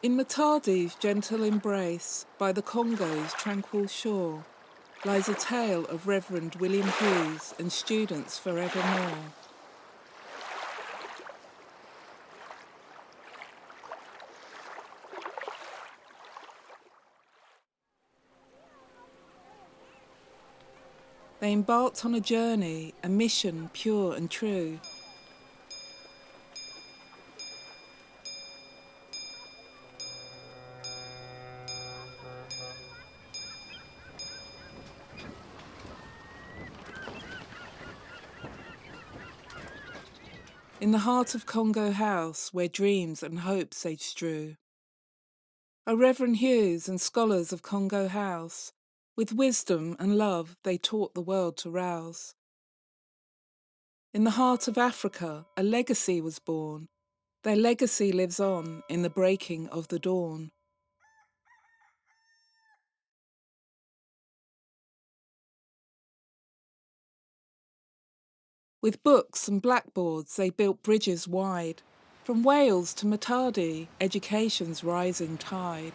In Matadi's gentle embrace, by the Congo's tranquil shore, lies a tale of Reverend William Hughes and students forevermore. They embarked on a journey, a mission pure and true. In the heart of Congo House, where dreams and hopes they strew. O Reverend Hughes and scholars of Congo House, with wisdom and love they taught the world to rouse. In the heart of Africa, a legacy was born. Their legacy lives on in the breaking of the dawn. With books and blackboards they built bridges wide. From Wales to Matadi, education's rising tide.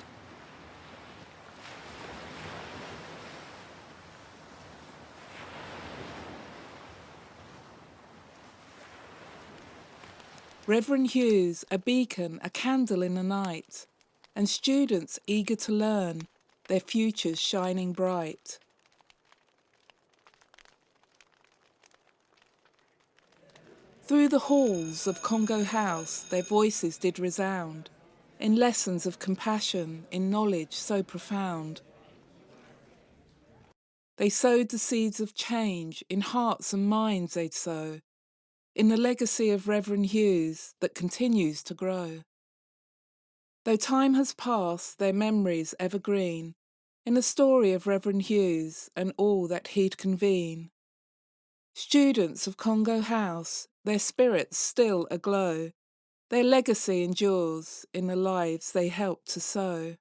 Reverend Hughes, a beacon, a candle in the night, and students eager to learn, their futures shining bright. Through the halls of Congo House their voices did resound, in lessons of compassion, in knowledge so profound. They sowed the seeds of change, in hearts and minds they'd sow, in the legacy of Reverend Hughes that continues to grow. Though time has passed, their memories evergreen, in the story of Reverend Hughes and all that he'd convene. Students of Congo House, their spirits still aglow, their legacy endures in the lives they helped to sow.